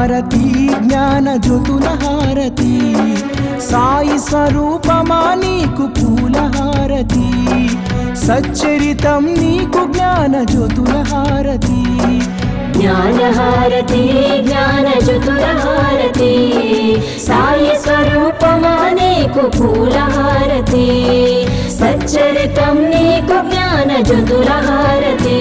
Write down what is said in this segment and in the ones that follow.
హారతి జ్ఞాన జ్యోతుల హారతి సాయి స్వరూపమా నీకు పూల హారతి సచ్చరితం నీకు జ్ఞాన జ్యోతుల హారతి జ్ఞాన హారతి జ్ఞాన జ్యోతుల హారతి సాయి స్వరూపమా నీకు పూల హారతి సచ్చరితం నీకు జ్ఞాన జ్యోతుల హారతి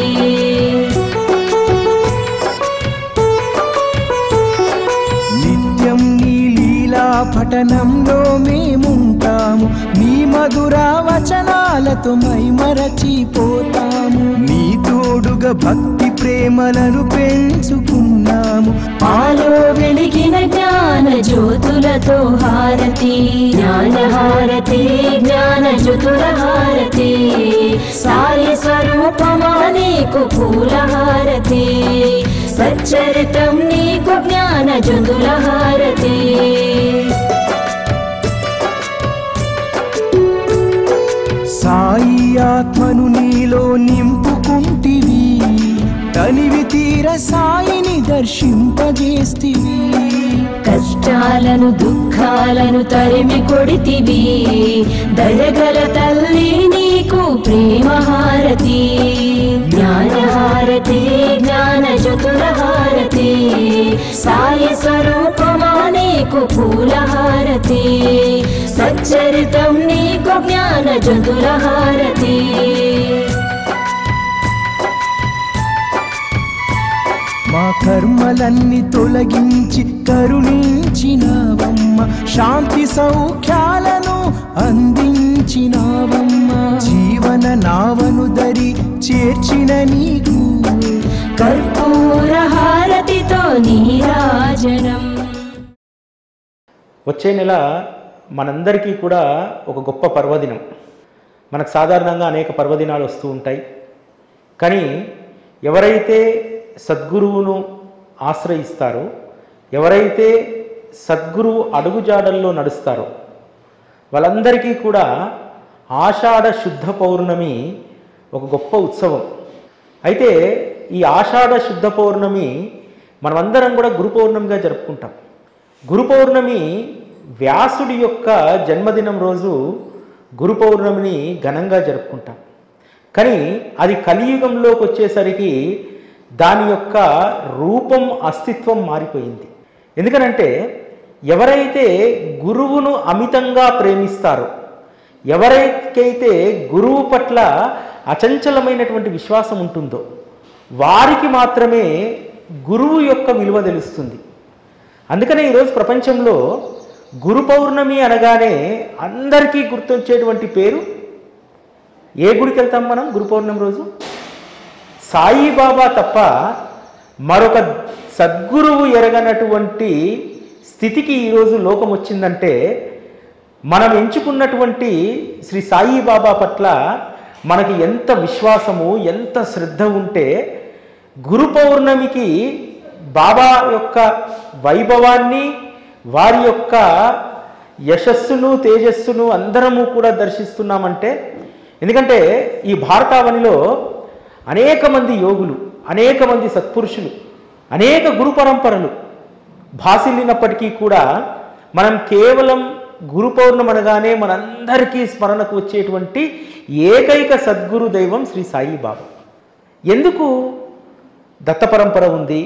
నిత్యం నీ లీలా పఠనంలో మేముంటాము నీ మధుర వచనాలతో మైమరచిపోతాము నీ తోడుగా భక్తి ప్రేమలను పెంచుకున్నాము పాలో వెలిగిన జ్ఞాన జ్యోతులతో హారతి జ్ఞాన హారతి జ్ఞాన జ్యోతుల హారతి సాయి స్వరూపమా నీకు పూల హారతి సచ్చరితం నీకు జ్ఞాన జ్యోతుల హారతి సాయి ఆత్మను నీలో నింపుకుంటివి తనివి తీర సాయిని దర్శింపజేస్తివి కష్టాలను దుఃఖాలను తరిమి కొడితివి దయగల తల్లి నీకు ప్రేమ హారతి జ్ఞాన హారతి జ్ఞాన జ్యోతుల హారతి సాయి స్వరూపమా నీకు పూల హారతి సచ్చరితం నీకు జ్ఞాన జ్యోతుల హారతి మా కర్మలన్నీ తొలగించి కరుణించినావమ్మ శాంతి సౌఖ్యాలను అందించినావమ్మ జీవన నావను దరి చేర్చిన నీకు కర్పూర హారతితో నీరాజనం. వచ్చే నెల మనందరికీ కూడా ఒక గొప్ప పర్వదినం. మనకు సాధారణంగా అనేక పర్వదినాలు వస్తూ ఉంటాయి. కానీ ఎవరైతే సద్గురువును ఆశ్రయిస్తారో, ఎవరైతే సద్గురువు అడుగుజాడల్లో నడుస్తారో వాళ్ళందరికీ కూడా ఆషాఢ శుద్ధ పౌర్ణమి ఒక గొప్ప ఉత్సవం. అయితే ఈ ఆషాఢ శుద్ధ పౌర్ణమి మనమందరం కూడా గురు పౌర్ణమిగా జరుపుకుంటాం. గురు పౌర్ణమి వ్యాసుడి యొక్క జన్మదినం రోజు గురు పౌర్ణమిని ఘనంగా జరుపుకుంటాం. కానీ అది కలియుగంలోకి వచ్చేసరికి దాని యొక్క రూపం అస్తిత్వం మారిపోయింది. ఎందుకనంటే ఎవరైతే గురువును అమితంగా ప్రేమిస్తారో, ఎవరికైతే గురువు పట్ల అచంచలమైనటువంటి విశ్వాసం ఉంటుందో వారికి మాత్రమే గురువు యొక్క విలువ తెలుస్తుంది. అందుకనే ఈరోజు ప్రపంచంలో గురు పౌర్ణమి అనగానే అందరికీ గుర్తొచ్చేటువంటి పేరు, ఏ గుడికి వెళ్తాం మనం గురు పౌర్ణమి రోజు? సాయిబాబా తప్ప మరొక సద్గురువు ఎరగనటువంటి స్థితికి ఈరోజు లోకం వచ్చిందంటే మనం ఎంచుకున్నటువంటి శ్రీ సాయిబాబా పట్ల మనకి ఎంత విశ్వాసము, ఎంత శ్రద్ధ ఉంటే గురు పౌర్ణమికి బాబా యొక్క వైభవాన్ని, వారి యొక్క యశస్సును, తేజస్సును అందరము కూడా దర్శిస్తున్నామంటే, ఎందుకంటే ఈ భారతావనిలో అనేక మంది యోగులు, అనేక మంది సత్పురుషులు, అనేక గురు పరంపరలు భాసిల్లినప్పటికీ కూడా మనం కేవలం గురు పౌర్ణమి అనగానే మనందరికీ స్మరణకు వచ్చేటువంటి ఏకైక సద్గురు దైవం శ్రీ సాయిబాబా. ఎందుకు? దత్త పరంపర ఉంది,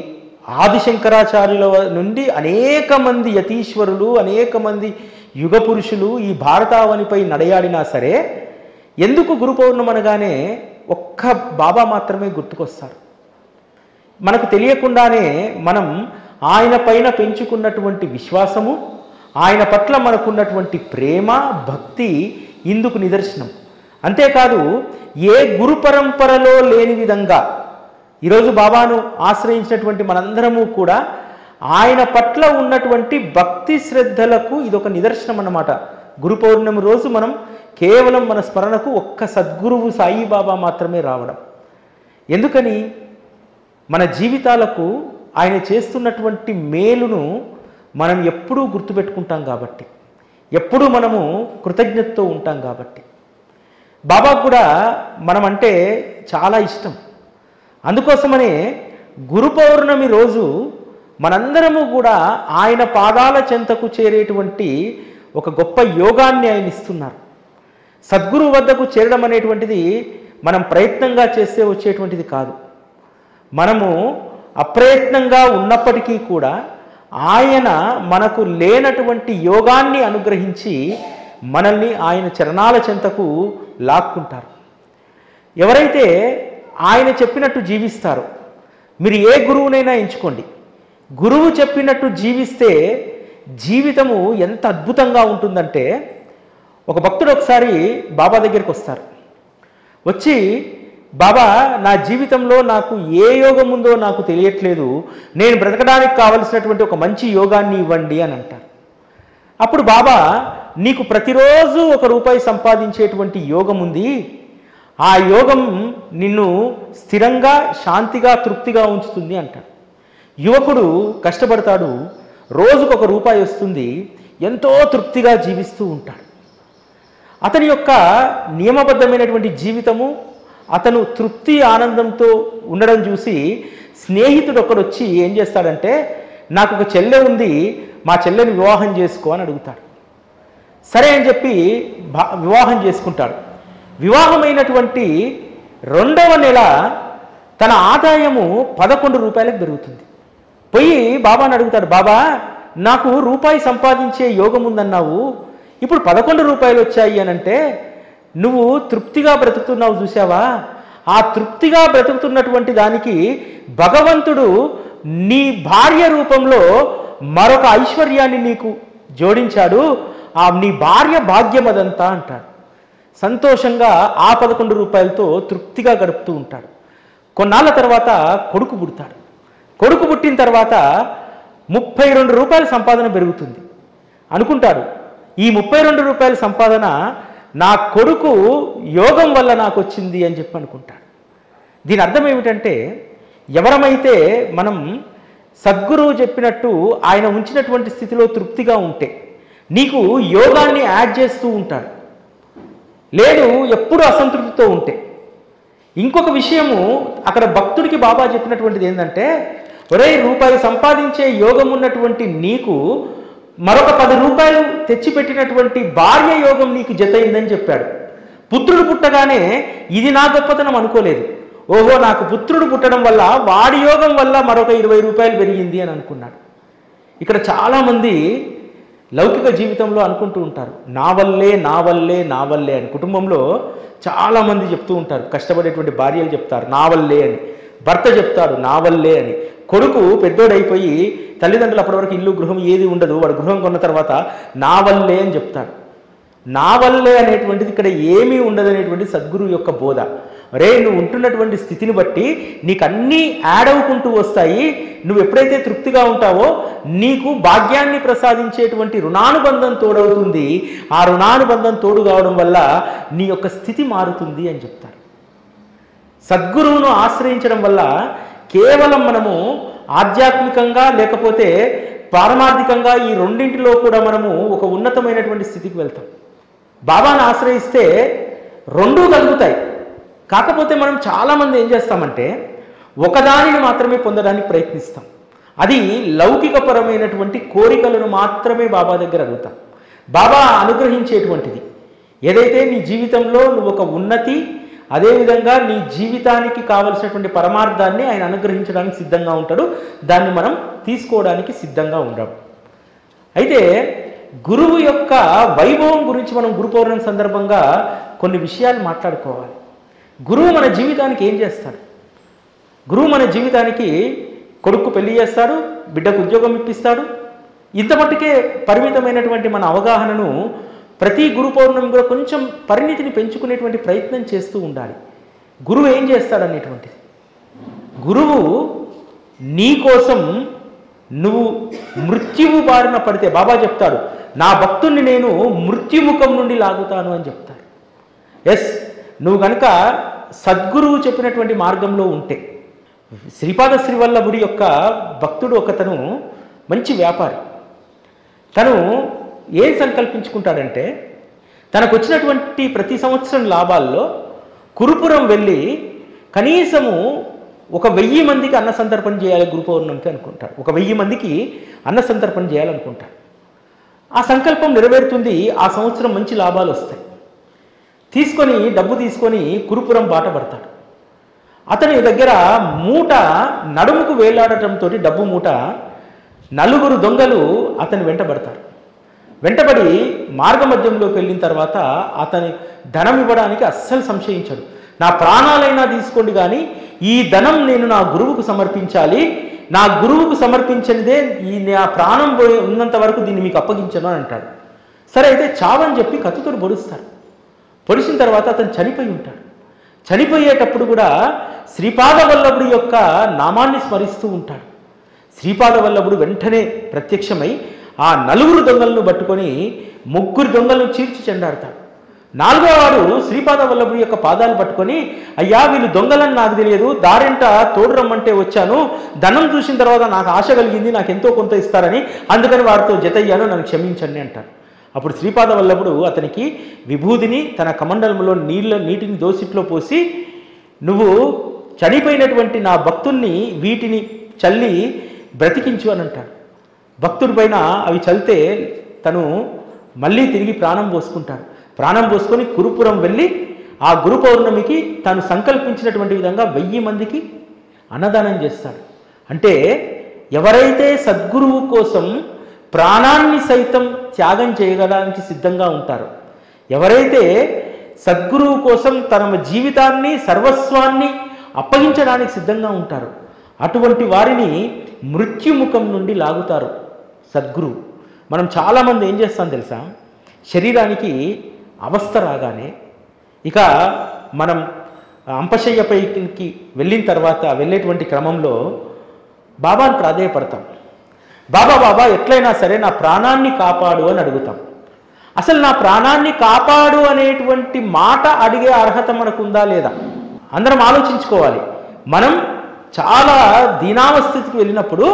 ఆదిశంకరాచార్యుల నుండి అనేక మంది యతీశ్వరులు, అనేక మంది యుగ పురుషులు ఈ భారతావనిపై నడయాడినా సరే ఎందుకు గురు పౌర్ణమి అనగానే ఒక్క బాబా మాత్రమే గుర్తుకొస్తారు? మనకు తెలియకుండానే మనం ఆయన పైన పెంచుకున్నటువంటి విశ్వాసము, ఆయన పట్ల మనకున్నటువంటి ప్రేమ, భక్తి ఇందుకు నిదర్శనం. అంతేకాదు ఏ గురు పరంపరలో లేని విధంగా ఈరోజు బాబాను ఆశ్రయించినటువంటి మనందరము కూడా ఆయన పట్ల ఉన్నటువంటి భక్తి శ్రద్ధలకు ఇదొక నిదర్శనం అన్నమాట. గురు పౌర్ణమి రోజు మనం కేవలం మన స్మరణకు ఒక్క సద్గురువు సాయిబాబా మాత్రమే రావడం. ఎందుకని? మన జీవితాలకు ఆయన చేస్తున్నటువంటి మేలును మనం ఎప్పుడూ గుర్తుపెట్టుకుంటాం కాబట్టి, ఎప్పుడూ మనము కృతజ్ఞతతో ఉంటాం కాబట్టి. బాబాకు కూడా మనం అంటే చాలా ఇష్టం. అందుకోసమనే గురు పౌర్ణమి రోజు మనందరము కూడా ఆయన పాదాల చెంతకు చేరేటువంటి ఒక గొప్ప యోగాన్ని ఆయన ఇస్తున్నారు. సద్గురువు వద్దకు చేరడం అనేటువంటిది మనం ప్రయత్నంగా చేస్తే వచ్చేటువంటిది కాదు. మనము అప్రయత్నంగా ఉన్నప్పటికీ కూడా ఆయన మనకు లేనటువంటి యోగాన్ని అనుగ్రహించి మనల్ని ఆయన చరణాల చెంతకు లాక్కుంటారు. ఎవరైతే ఆయన చెప్పినట్టు జీవిస్తారో, మీరు ఏ గురువునైనా ఎంచుకోండి, గురువు చెప్పినట్టు జీవిస్తే జీవితము ఎంత అద్భుతంగా ఉంటుందంటే, ఒక భక్తుడు ఒకసారి బాబా దగ్గరికి వస్తారు. వచ్చి, బాబా నా జీవితంలో నాకు ఏ యోగం ఉందో నాకు తెలియట్లేదు, నేను బ్రతకడానికి కావలసినటువంటి ఒక మంచి యోగాన్ని ఇవ్వండి అని అంటారు. అప్పుడు బాబా, నీకు ప్రతిరోజు ₹1 సంపాదించేటువంటి యోగం ఉంది, ఆ యోగం నిన్ను స్థిరంగా శాంతిగా తృప్తిగా ఉంచుతుంది అంటాడు. యువకుడు కష్టపడతాడు, రోజుకు ₹1 వస్తుంది, ఎంతో తృప్తిగా జీవిస్తూ ఉంటాడు. అతని యొక్క నియమబద్ధమైనటువంటి జీవితము, అతను తృప్తి ఆనందంతో ఉండడం చూసి స్నేహితుడు ఒకడు వచ్చి ఏం చేస్తాడంటే, నాకు ఒక చెల్లె ఉంది, మా చెల్లెని వివాహం చేసుకో అని అడుగుతాడు. సరే అని చెప్పి వివాహం చేసుకుంటాడు. వివాహమైనటువంటి 2వ నెల తన ఆదాయము ₹11 పెరుగుతుంది. పోయి బాబాని అడుగుతాడు, బాబా నాకు ₹1 సంపాదించే యోగం ఉందన్నావు, ఇప్పుడు ₹11 వచ్చాయి అని అంటే, నువ్వు తృప్తిగా బ్రతుకుతున్నావు చూసావా, ఆ తృప్తిగా బ్రతుకుతున్నటువంటి దానికి భగవంతుడు నీ భార్య రూపంలో మరొక ఐశ్వర్యాన్ని నీకు జోడించాడు, ఆ నీ భార్య భాగ్యం అదంతా అంటాడు. సంతోషంగా ఆ ₹11తో తృప్తిగా గడుపుతూ ఉంటాడు. కొన్నాళ్ళ తర్వాత కొడుకు పుడతాడు. కొడుకు పుట్టిన తర్వాత ₹32 సంపాదన పెరుగుతుంది. అనుకుంటాడు, ఈ ₹32 సంపాదన నా కొడుకు యోగం వల్ల నాకు వచ్చింది అని చెప్పి అనుకుంటాడు. దీని అర్థం ఏమిటంటే, ఎవరమైతే మనం సద్గురువు చెప్పినట్టు ఆయన ఉంచినటువంటి స్థితిలో తృప్తిగా ఉంటే నీకు యోగాన్ని యాడ్ చేస్తూ ఉంటాడు. లేదు ఎప్పుడు అసంతృప్తితో ఉంటే. ఇంకొక విషయము అక్కడ భక్తుడికి బాబా చెప్పినటువంటిది ఏంటంటే, ఒరే ₹1 సంపాదించే యోగం ఉన్నటువంటి నీకు మరొక ₹10 తెచ్చిపెట్టినటువంటి భార్య యోగం నీకు జతయిందని చెప్పాడు. పుత్రుడు పుట్టగానే ఇది నా గొప్పతనం అనుకోలేదు, ఓహో నాకు పుత్రుడు పుట్టడం వల్ల వాడి యోగం వల్ల మరొక ₹20 పెరిగింది అని అనుకున్నాడు. ఇక్కడ చాలామంది లౌకిక జీవితంలో అనుకుంటూ ఉంటారు, నా వల్లే నా వల్లే నా వల్లే అని. కుటుంబంలో చాలామంది చెప్తూ ఉంటారు, కష్టపడేటువంటి భార్యలు చెప్తారు నా వల్లే అని, భర్త చెప్తాడు నా వల్లే అని. కొడుకు పెద్దోడైపోయి తల్లిదండ్రులు అప్పటివరకు ఇల్లు గృహం ఏది ఉండదు, వాడు గృహం కొన్న తర్వాత నా వల్లే అని చెప్తాడు. నా వల్లే అనేటువంటిది ఇక్కడ ఏమీ ఉండదనేటువంటి సద్గురువు యొక్క బోధ. రే నువ్వు ఉంటున్నటువంటి స్థితిని బట్టి నీకు అన్నీ యాడ్ అవుకుంటూ వస్తాయి. నువ్వు ఎప్పుడైతే తృప్తిగా ఉంటావో నీకు భాగ్యాన్ని ప్రసాదించేటువంటి రుణానుబంధం తోడవుతుంది. ఆ రుణానుబంధం తోడు కావడం వల్ల నీ యొక్క స్థితి మారుతుంది అని చెప్తారు. సద్గురువును ఆశ్రయించడం వల్ల కేవలం మనము ఆధ్యాత్మికంగా లేకపోతే పారమార్థికంగా ఈ రెండింటిలో కూడా మనము ఒక ఉన్నతమైనటువంటి స్థితికి వెళ్తాం. బాబాను ఆశ్రయిస్తే రెండూ కలుగుతాయి. కాకపోతే మనం చాలామంది ఏం చేస్తామంటే ఒకదానిని మాత్రమే పొందడానికి ప్రయత్నిస్తాం. అది లౌకికపరమైనటువంటి కోరికలను మాత్రమే బాబా దగ్గర అడుగుతాం. బాబా అనుగ్రహించేటువంటిది ఏదైతే నీ జీవితంలో నువ్వు ఒక ఉన్నతి, అదేవిధంగా నీ జీవితానికి కావలసినటువంటి పరమార్థాన్ని ఆయన అనుగ్రహించడానికి సిద్ధంగా ఉంటాడు. దాన్ని మనం తీసుకోవడానికి సిద్ధంగా ఉండం. అయితే గురువు యొక్క వైభవం గురించి మనం గురు పౌర్ణమి సందర్భంగా కొన్ని విషయాలు మాట్లాడుకోవాలి. గురువు మన జీవితానికి ఏం చేస్తాడు? గురువు మన జీవితానికి కొడుకు పెళ్లి చేస్తాడు, బిడ్డకు ఉద్యోగం ఇప్పిస్తాడు. ఇంత మట్టుకే పరిమితమైనటువంటి మన అవగాహనను ప్రతి గురు పౌర్ణమి కూడా కొంచెం పరిణితిని పెంచుకునేటువంటి ప్రయత్నం చేస్తూ ఉండాలి. గురువు ఏం చేస్తాడనేటువంటిది. గురువు నీ కోసం నువ్వు మృత్యువు బారిన పడితే బాబా చెప్తాడు, నా భక్తుణ్ణి నేను మృత్యుముఖం నుండి లాగుతాను అని చెప్తారు. ఎస్, నువ్వు కనుక సద్గురువు చెప్పినటువంటి మార్గంలో ఉంటే. శ్రీపాద శ్రీవల్లభుడి యొక్క భక్తుడు ఒకతను మంచి వ్యాపారి. తను ఏం సంకల్పించుకుంటాడంటే తనకు వచ్చినటువంటి ప్రతి సంవత్సరం లాభాల్లో కురుపురం వెళ్ళి కనీసము ఒక 1000 మందికి అన్న సంతర్పణ చేయాలి గురు పౌర్ణమికి అనుకుంటాడు. ఒక 1000 మందికి అన్న సంతర్పణ చేయాలనుకుంటాడు. ఆ సంకల్పం నెరవేరుతుంది. ఆ సంవత్సరం మంచి లాభాలు వస్తాయి. తీసుకొని డబ్బు తీసుకొని కురుపురం బాట పడతాడు. అతని దగ్గర మూట నడుముకు వేలాడటంతో డబ్బు మూట 4 దొంగలు అతని వెంటబడతారు. వెంటబడి మార్గమధ్యంలోకి వెళ్ళిన తర్వాత అతని ధనం ఇవ్వడానికి అస్సలు సంశయించాడు. నా ప్రాణాలైనా తీసుకోండి, కానీ ఈ ధనం నేను నా గురువుకు సమర్పించాలి, నా గురువుకు సమర్పించనిదే నా ప్రాణం ఉన్నంత వరకు దీన్ని మీకు అప్పగించను అని అంటాడు. సరే అయితే చావని చెప్పి కత్తితో పొడుస్తారు. పొడిచిన తర్వాత అతను చనిపోయి ఉంటాడు. చనిపోయేటప్పుడు కూడా శ్రీపాద వల్లభుడి యొక్క నామాన్ని స్మరిస్తూ ఉంటాడు. శ్రీపాద వల్లభుడు వెంటనే ప్రత్యక్షమై ఆ 4 దొంగలను పట్టుకొని 3 దొంగలను చీల్చి చెండాడతాడు. 4వ వాడు శ్రీపాద వల్లభుడి యొక్క పాదాలు పట్టుకొని, అయ్యా వీళ్ళు దొంగలని నాకు తెలియదు, దారింట తోడు రమ్మంటే వచ్చాను, ధనం చూసిన తర్వాత నాకు ఆశ కలిగింది, నాకు ఎంతో కొంత ఇస్తారని, అందుకని వారితో జతయ్యాను, నన్ను క్షమించండి అంటారు. అప్పుడు శ్రీపాద వల్లభుడు అతనికి విభూదిని తన కమండలంలో నీటిని దోసిట్లో పోసి, నువ్వు చనిపోయినటువంటి నా భక్తుణ్ణి వీటిని చల్లి బ్రతికించు అని అంటాడు. భక్తుడి పైన అవి చల్లితే తను మళ్ళీ తిరిగి ప్రాణం పోసుకుంటాడు. ప్రాణం పోసుకొని కురుపురం వెళ్ళి ఆ గురు పౌర్ణమికి తాను సంకల్పించినటువంటి విధంగా 1000 మందికి అన్నదానం చేస్తాడు. అంటే ఎవరైతే సద్గురువు కోసం ప్రాణాన్ని సైతం త్యాగం చేయడానికి సిద్ధంగా ఉంటారో, ఎవరైతే సద్గురువు కోసం తన జీవితాన్ని సర్వస్వాన్ని అప్పగించడానికి సిద్ధంగా ఉంటారో అటువంటి వారిని మృత్యుముఖం నుండి లాగుతారు సద్గురువు. మనం చాలామంది ఏం చేస్తాం తెలుసా, శరీరానికి అవస్థ రాగానే ఇక మనం అంపశయ్యపైకి వెళ్ళిన తర్వాత వెళ్ళేటువంటి క్రమంలో బాబాను ప్రాధేయపడతాం. బాబా ఎట్లయినా సరే నా ప్రాణాన్ని కాపాడు అని అడుగుతాం. అసలు నా ప్రాణాన్ని కాపాడు అనేటువంటి మాట అడిగే అర్హత మనకు ఉందా లేదా అందరం ఆలోచించుకోవాలి. మనం చాలా దీనావస్థితికి వెళ్ళినప్పుడు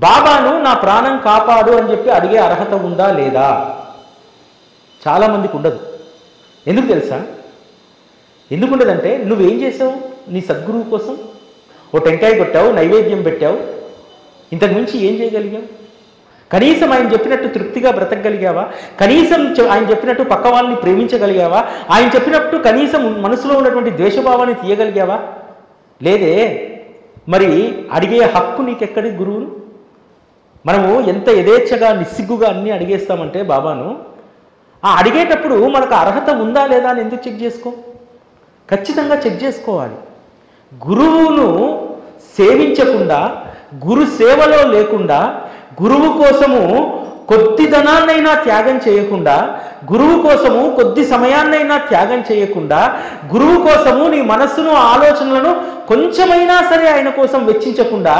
బాబాను నా ప్రాణం కాపాడు అని చెప్పి అడిగే అర్హత ఉందా లేదా చాలామందికి ఉండదు. ఎందుకు తెలుసా? ఎందుకు ఉండదంటే నువ్వేం చేసావు నీ సద్గురువు కోసం? ఓ టెంకాయ కొట్టావు, నైవేద్యం పెట్టావు, ఇంతకు మించి ఏం చేయగలిగావు? కనీసం ఆయన చెప్పినట్టు తృప్తిగా బ్రతకగలిగావా? కనీసం ఆయన చెప్పినట్టు పక్క వాళ్ళని ప్రేమించగలిగావా? ఆయన చెప్పినట్టు కనీసం మనసులో ఉన్నటువంటి ద్వేషభావాన్ని తీయగలిగావా? లేదే. మరి అడిగే హక్కు నీకెక్కడి గురువును? మనము ఎంత యథేచ్ఛగా నిస్సిగ్గుగా అన్నీ అడిగేస్తామంటే బాబాను, ఆ అడిగేటప్పుడు మనకు అర్హత ఉందా లేదా అని ఎందుకు చెక్ చేసుకో? ఖచ్చితంగా చెక్ చేసుకోవాలి. గురువును సేవించకుండా, గురు సేవలో లేకుండా, గురువు కోసము కొద్ది ధనాన్నైనా త్యాగం చేయకుండా, గురువు కోసము కొద్ది సమయాన్నైనా త్యాగం చేయకుండా, గురువు కోసము నీ మనస్సును ఆలోచనలను కొంచెమైనా సరే ఆయన కోసం వెచ్చించకుండా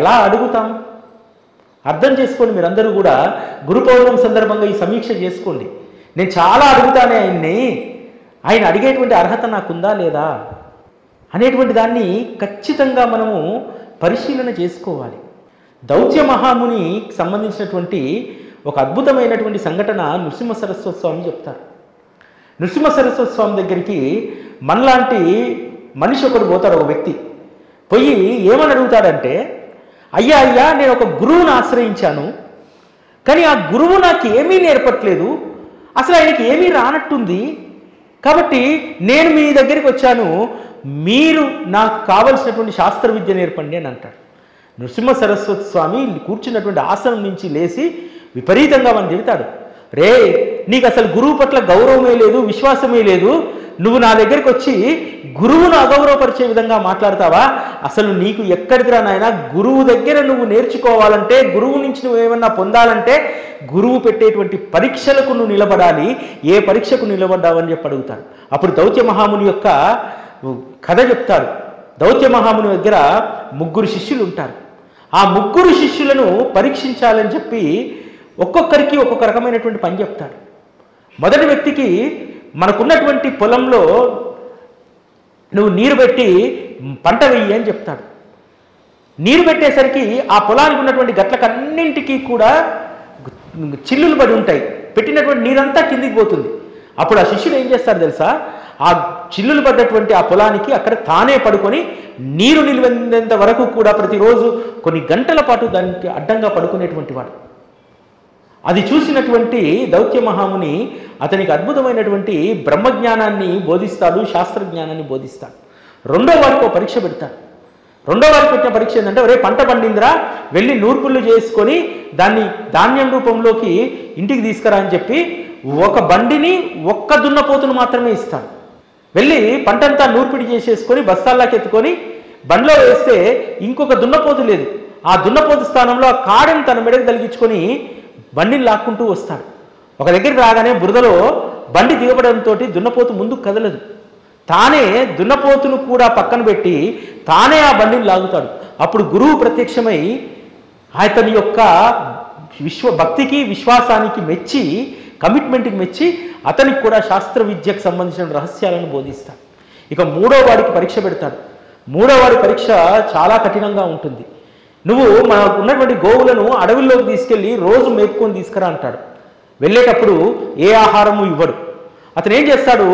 ఎలా అడుగుతాం? అర్థం చేసుకోండి. మీరందరూ కూడా గురు పౌర్ణమి సందర్భంగా ఈ సమీక్ష చేసుకోండి. నేను చాలా అడుగుతానే ఆయన్ని, ఆయన అడిగేటువంటి అర్హత నాకుందా లేదా అనేటువంటి దాన్ని ఖచ్చితంగా మనము పరిశీలన చేసుకోవాలి. దౌత్య మహామునికి సంబంధించినటువంటి ఒక అద్భుతమైనటువంటి సంఘటన నృసింహ సరస్వతి స్వామి చెప్తారు. నృసింహ సరస్వతి స్వామి దగ్గరికి మనలాంటి మనిషి ఒకడు పోతాడు, ఒక వ్యక్తి పోయి ఏమని అడుగుతాడంటే, అయ్యా నేను ఒక గురువుని ఆశ్రయించాను, కానీ ఆ గురువు నాకు ఏమీ నేర్పట్లేదు, అసలు ఆయనకి ఏమీ రానట్టుంది, కాబట్టి నేను మీ దగ్గరికి వచ్చాను, మీరు నాకు కావలసినటువంటి శాస్త్ర విద్య నేర్పండి అని అంటాడు. నృసింహ సరస్వతి స్వామి కూర్చున్నటువంటి ఆసనం నుంచి లేచి విపరీతంగా మనం తిడతాడు. రే, నీకు అసలు గురువు పట్ల గౌరవమే లేదు, విశ్వాసమే లేదు, నువ్వు నా దగ్గరికి వచ్చి గురువును అగౌరవపరిచే విధంగా మాట్లాడతావా? అసలు నీకు ఎక్కడికి నాయనా? గురువు దగ్గర నువ్వు నేర్చుకోవాలంటే, గురువు నుంచి నువ్వు ఏమన్నా పొందాలంటే గురువు పెట్టేటువంటి పరీక్షలకు నువ్వు నిలబడాలి. ఏ పరీక్షకు నిలబడ్డావని చెప్పి అడుగుతాడు. అప్పుడు దౌత్య మహాముని యొక్క కథ చెప్తాడు. దౌత్య మహాముని దగ్గర 3 శిష్యులు ఉంటారు. ఆ 3 శిష్యులను పరీక్షించాలని చెప్పి ఒక్కొక్కరికి ఒక్కొక్క రకమైనటువంటి పని చెప్తాడు. మొదటి వ్యక్తికి మనకున్నటువంటి పొలంలో నువ్వు నీరు పెట్టి పంట వెయ్యి అని చెప్తాడు. నీరు పెట్టేసరికి ఆ పొలానికి ఉన్నటువంటి గట్లకన్నింటికీ కూడా చిల్లులు పడి ఉంటాయి, పెట్టినటువంటి నీరంతా కిందికి పోతుంది. అప్పుడు ఆ శిష్యుడు ఏం చేస్తాడు తెలుసా? ఆ చిల్లులు పడ్డటువంటి ఆ పొలానికి అక్కడ తానే పడుకొని నీరు నిల్వెంత వరకు కూడా ప్రతిరోజు కొన్ని గంటల పాటు దానికి అడ్డంగా పడుకునేటువంటి వాడు. అది చూసినటువంటి దౌత్య మహాముని అతనికి అద్భుతమైనటువంటి బ్రహ్మజ్ఞానాన్ని బోధిస్తాడు, శాస్త్రజ్ఞానాన్ని బోధిస్తాడు. రెండో వాడికి పరీక్ష పెడతాడు. రెండో వాడికి పెట్టిన పరీక్ష ఏంటంటే, ఒరే పంట పండిందిరా, వెళ్ళి నూర్పుళ్ళు చేసుకొని దాన్ని ధాన్యం రూపంలోకి ఇంటికి తీసుకురా అని చెప్పి ఒక బండిని ఒక్క దున్నపోతును మాత్రమే ఇస్తాడు. వెళ్ళి పంటంతా నూర్పిడి చేసేసుకొని బస్తాల్లోకి ఎత్తుకొని బండిలో వేస్తే ఇంకొక దున్నపోతు లేదు. ఆ దున్నపోతు స్థానంలో ఆ కాడని తన మెడకు తగిలించుకొని బండిని లాక్కుంటూ వస్తాడు. ఒక దగ్గరికి రాగానే బురదలో బండి దిగబడంతో దున్నపోతు ముందుకు కదలదు. తానే దున్నపోతును కూడా పక్కన పెట్టి తానే ఆ బండిని లాగుతాడు. అప్పుడు గురువు ప్రత్యక్షమై అతని యొక్క భక్తికి విశ్వాసానికి మెచ్చి, కమిట్మెంట్కి మెచ్చి అతనికి కూడా శాస్త్ర విద్యకు సంబంధించిన రహస్యాలను బోధిస్తాడు. ఇక మూడో వాడికి పరీక్ష పెడతాడు. మూడో వాడి పరీక్ష చాలా కఠినంగా ఉంటుంది. నువ్వు మనకు ఉన్నటువంటి గోవులను అడవుల్లోకి తీసుకెళ్ళి రోజు మేపుకొని తీసుకురా అంటాడు. వెళ్ళేటప్పుడు ఏ ఆహారము ఇవ్వడు. అతను ఏం చేస్తాడు,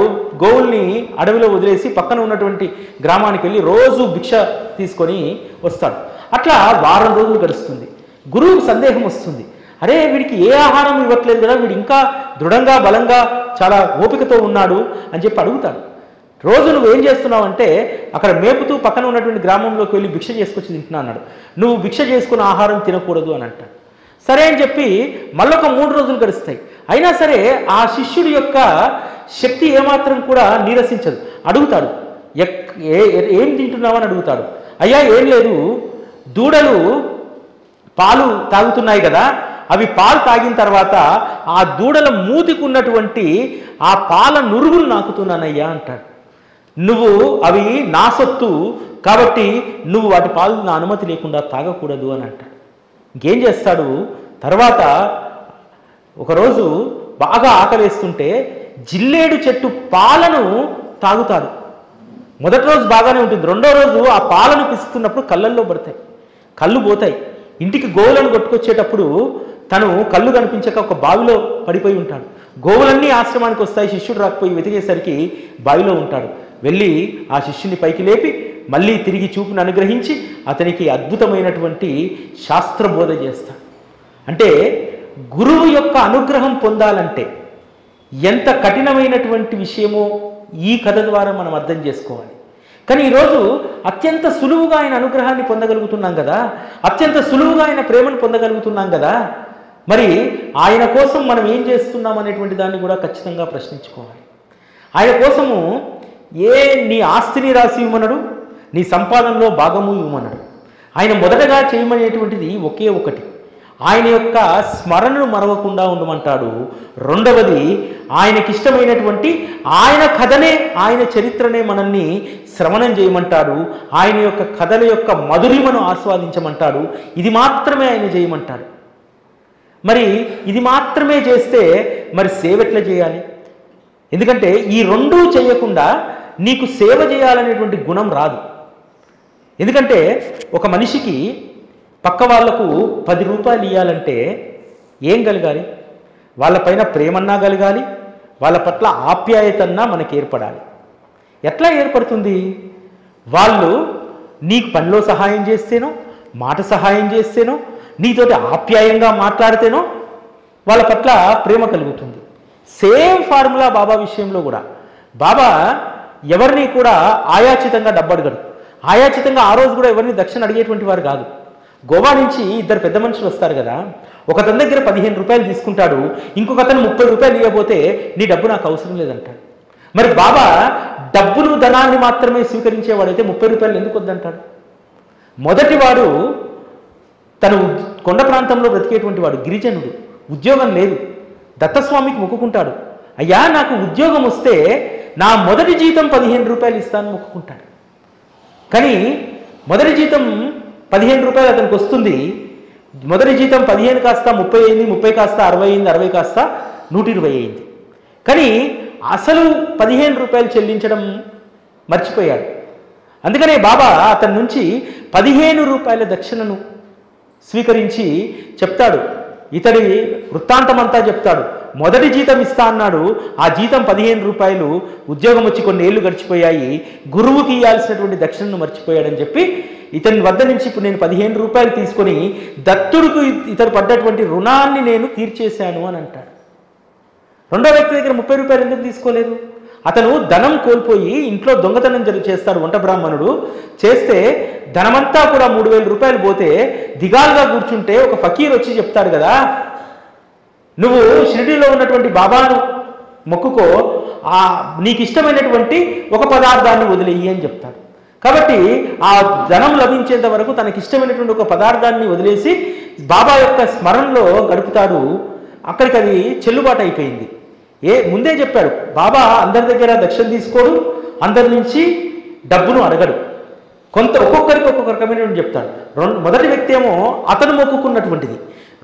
గోవుల్ని అడవిలో వదిలేసి పక్కన ఉన్నటువంటి గ్రామానికి వెళ్ళి రోజు భిక్ష తీసుకొని వస్తాడు. అట్లా వారం రోజులు గడుస్తుంది. గురువుకు సందేహం వస్తుంది, అరే వీడికి ఏ ఆహారం ఇవ్వట్లేదు కదా, వీడు ఇంకా దృఢంగా బలంగా చాలా ఓపికతో ఉన్నాడు అని చెప్పి అడుగుతాడు. రోజు నువ్వు ఏం చేస్తున్నావు అంటే, అక్కడ మేపుతూ పక్కన ఉన్నటువంటి గ్రామంలోకి వెళ్ళి భిక్ష చేసుకొచ్చి తింటున్నా అన్నాడు. నువ్వు భిక్ష చేసుకున్న ఆహారం తినకూడదు అని అంటాడు. సరే అని చెప్పి మళ్ళొక 3 రోజులు గడుస్తాయి. అయినా సరే ఆ శిష్యుడి యొక్క శక్తి ఏమాత్రం కూడా నీరసించదు. అడుగుతాడు, ఏం తింటున్నావు అని అడుగుతాడు. అయ్యా ఏం లేదు, దూడలు పాలు తాగుతున్నాయి కదా, అవి పాలు తాగిన తర్వాత ఆ దూడల మూతికి ఉన్నటువంటి ఆ పాల నురుగులు నాకుతున్నానయ్యా అంటాడు. నువ్వు అవి నా సొత్తు కాబట్టి నువ్వు వాటి పాలు నా అనుమతి లేకుండా తాగకూడదు అని అంటాడు. ఇంకేం చేస్తాడు, తర్వాత ఒకరోజు బాగా ఆకలేస్తుంటే జిల్లేడు చెట్టు పాలను తాగుతాడు. మొదటి రోజు బాగానే ఉంటుంది. రెండో రోజు ఆ పాలను పిస్తున్నప్పుడు కళ్ళల్లో పడతాయి, కళ్ళు పోతాయి. ఇంటికి గోవులను కొట్టుకొచ్చేటప్పుడు తను కళ్ళు కనిపించక ఒక బావిలో పడిపోయి ఉంటాడు. గోవులన్నీ ఆశ్రమానికి వస్తాయి. శిష్యుడు రాకపోయి వెతికేసరికి బావిలో ఉంటాడు. వెళ్ళి ఆ శిష్యుని పైకి లేపి మళ్ళీ తిరిగి చూపును అనుగ్రహించి అతనికి అద్భుతమైనటువంటి శాస్త్రబోధ చేస్తాడు. అంటే గురువు యొక్క అనుగ్రహం పొందాలంటే ఎంత కఠినమైనటువంటి విషయమో ఈ కథ ద్వారా మనం అర్థం చేసుకోవాలి. కానీ ఈరోజు అత్యంత సులువుగా ఆయన అనుగ్రహాన్ని పొందగలుగుతున్నాం కదా, అత్యంత సులువుగా ఆయన ప్రేమను పొందగలుగుతున్నాం కదా, మరి ఆయన కోసం మనం ఏం చేస్తున్నాం అనేటువంటి దాన్ని కూడా ఖచ్చితంగా ప్రశ్నించుకోవాలి. ఆయన కోసము నీ ఆస్తిని రాసి ఇవ్వమనడు, నీ సంపాదనలో భాగము ఇవ్వమనడు. ఆయన మొదటగా చేయమనేటువంటిది ఒకే ఒకటి, ఆయన యొక్క స్మరణను మరవకుండా ఉండమంటాడు. రెండవది, ఆయనకిష్టమైనటువంటి ఆయన కథనే, ఆయన చరిత్రనే మనల్ని శ్రవణం చేయమంటాడు. ఆయన యొక్క కథల యొక్క మధురిమను ఆస్వాదించమంటాడు. ఇది మాత్రమే ఆయన చేయమంటాడు. మరి ఇది మాత్రమే చేస్తే మరి సేవ ఎట్లా చేయాలి? ఎందుకంటే ఈ రెండూ చేయకుండా నీకు సేవ చేయాలనేటువంటి గుణం రాదు. ఎందుకంటే ఒక మనిషికి పక్క వాళ్లకు 10 రూపాయలు ఇవ్వాలంటే ఏం కలగాలి? వాళ్ళపైన ప్రేమన్నా కలగాలి, వాళ్ళ పట్ల ఆప్యాయతన్నా మనకి ఏర్పడాలి. ఎట్లా ఏర్పడుతుంది? వాళ్ళు నీకు పనిలో సహాయం చేస్తేనో, మాట సహాయం చేస్తేనో, నీతోటి ఆప్యాయంగా మాట్లాడితేనో వాళ్ళ పట్ల ప్రేమ కలుగుతుంది. సేమ్ ఫార్ములా బాబా విషయంలో కూడా. బాబా ఎవరిని కూడా ఆయాచితంగా డబ్బు అడగడు. ఆయాచితంగా ఆ రోజు కూడా ఎవరిని దక్షిణ అడిగేటువంటి వారు కాదు. గోవా నుంచి 2 పెద్ద మనుషులు వస్తారు కదా, ఒకతని దగ్గర 15 రూపాయలు తీసుకుంటాడు, ఇంకొక అతను 30 రూపాయలు ఇవ్వబోతే నీ డబ్బు నాకు అవసరం లేదంటాడు. మరి బాబా డబ్బును, ధనాన్ని మాత్రమే స్వీకరించేవాడైతే 30 రూపాయలు ఎందుకు వద్దంటాడు? మొదటివాడు తను కొండ ప్రాంతంలో బ్రతికేటువంటి వాడు, గిరిజనుడు, ఉద్యోగం లేదు, దత్తస్వామికి మొక్కుకుంటాడు. అయ్యా నాకు ఉద్యోగం వస్తే నా మొదటి జీతం 15 రూపాయలు ఇస్తాను మొక్కుకుంటాడు. కానీ మొదటి జీతం 15 రూపాయలు అతనికి వస్తుంది. మొదటి జీతం 15 కాస్త 30 అయింది, 30 కాస్త 60 అయింది, 60 కాస్త 120 అయింది. కానీ అసలు 15 రూపాయలు చెల్లించడం మర్చిపోయాడు. అందుకనే బాబా అతని నుంచి 15 రూపాయల దక్షిణను స్వీకరించి చెప్తాడు, ఇతడి వృత్తాంతమంతా చెప్తాడు. మొదటి జీతం ఇస్తా అన్నాడు, ఆ జీతం 15 రూపాయలు, ఉద్యోగం వచ్చి కొన్ని ఏళ్ళు గడిచిపోయాయి, గురువుకి ఇవ్వాల్సినటువంటి దక్షిణను మర్చిపోయాడని చెప్పి ఇతని వద్ద నుంచి ఇప్పుడు నేను 15 రూపాయలు తీసుకొని దత్తుడుకు ఇతడు పడ్డటువంటి రుణాన్ని నేను తీర్చేశాను అని అంటాడు. రెండో వ్యక్తి దగ్గర 30 రూపాయలు ఎందుకు తీసుకోలేదు? అతను ధనం కోల్పోయి ఇంట్లో దొంగతనం చేస్తాడు వంట బ్రాహ్మణుడు. చేస్తే ధనమంతా కూడా 3000 రూపాయలు పోతే దిగాలుగా కూర్చుంటే ఒక ఫకీర్ వచ్చి చెప్తాడు కదా, నువ్వు షిరిడీలో ఉన్నటువంటి బాబాను మొక్కుకో, నీకు ఇష్టమైనటువంటి ఒక పదార్థాన్ని వదిలేయి అని చెప్తాడు. కాబట్టి ఆ ధనం లభించేంత వరకు తనకి ఇష్టమైనటువంటి ఒక పదార్థాన్ని వదిలేసి బాబా యొక్క స్మరణలో గడుపుతాడు. అక్కడికి అది చెల్లుబాటు అయిపోయింది. ముందే చెప్పాడు, బాబా అందరి దగ్గర దక్షిణ తీసుకోడు, అందరి నుంచి డబ్బును అడగడు, ఒక్కొక్కరికి ఒక్కొక్క రకమైనటువంటి చెప్తాడు. మొదటి వ్యక్తి ఏమో అతను మొక్కుకున్నటువంటిది.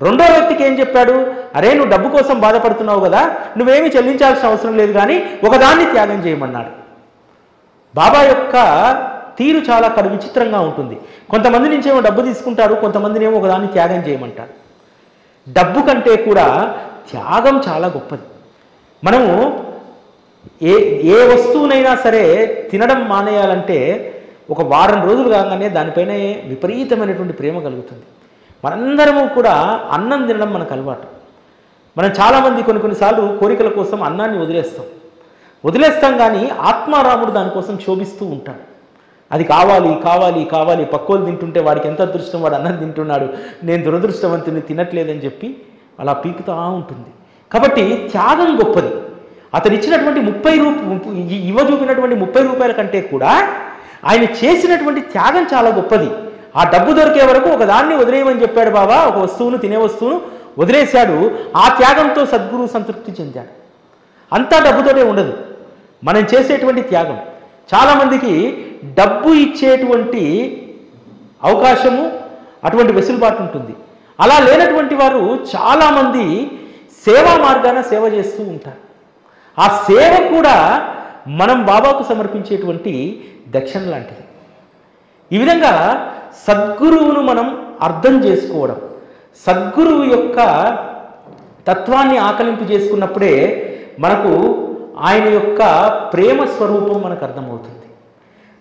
రెండో వ్యక్తికి ఏం చెప్పాడు, అరే నువ్వు డబ్బు కోసం బాధపడుతున్నావు కదా, నువ్వేమీ చెల్లించాల్సిన అవసరం లేదు కానీ ఒకదాన్ని త్యాగం చేయమన్నాడు. బాబా యొక్క తీరు చాలా విచిత్రంగా ఉంటుంది. కొంతమంది నుంచి ఏమో డబ్బు తీసుకుంటారు, కొంతమందిని ఏమో ఒకదాన్ని త్యాగం చేయమంటారు. డబ్బు కంటే కూడా త్యాగం చాలా గొప్పది. మనము ఏ వస్తువునైనా సరే తినడం మానేయాలంటే ఒక వారం రోజులు కాగానే దానిపైన విపరీతమైనటువంటి ప్రేమ కలుగుతుంది. మనందరము కూడా అన్నం తినడం మనకు అలవాటు. మనం చాలామంది కొన్నిసార్లు కోరికల కోసం అన్నాన్ని వదిలేస్తాం కానీ ఆత్మారాముడు దానికోసం క్షోభిస్తూ ఉంటాడు. అది కావాలి కావాలి కావాలి, పక్కోలు తింటుంటే వాడికి ఎంత అదృష్టం, వాడు అన్నం తింటున్నాడు, నేను దురదృష్టవంతుని తినట్లేదని చెప్పి అలా పీకుతూ ఉంటుంది. కాబట్టి త్యాగం గొప్పది. అతను ఇచ్చినటువంటి 30 చూపినటువంటి 30 రూపాయల కంటే కూడా ఆయన చేసినటువంటి త్యాగం చాలా గొప్పది. ఆ డబ్బు దొరికే వరకు ఒకదాన్ని వదిలేయమని చెప్పాడు బాబా, ఒక వస్తువును, తినే వస్తువును వదిలేశాడు. ఆ త్యాగంతో సద్గురువు సంతృప్తి చెందాడు. అంతా డబ్బుతోనే ఉండదు మనం చేసేటువంటి త్యాగం. చాలామందికి డబ్బు ఇచ్చేటువంటి అవకాశము, అటువంటి వెసులుబాటు ఉంటుంది. అలా లేనటువంటి వారు చాలామంది సేవా మార్గాన సేవ చేస్తూ ఉంటారు. ఆ సేవ కూడా మనం బాబాకు సమర్పించేటువంటి దక్షిణ లాంటిది. ఈ విధంగా సద్గురువును మనం అర్థం చేసుకోవడం, సద్గురువు యొక్క తత్వాన్ని ఆకలింపు చేసుకున్నప్పుడే మనకు ఆయన యొక్క ప్రేమ స్వరూపం మనకు అర్థమవుతుంది.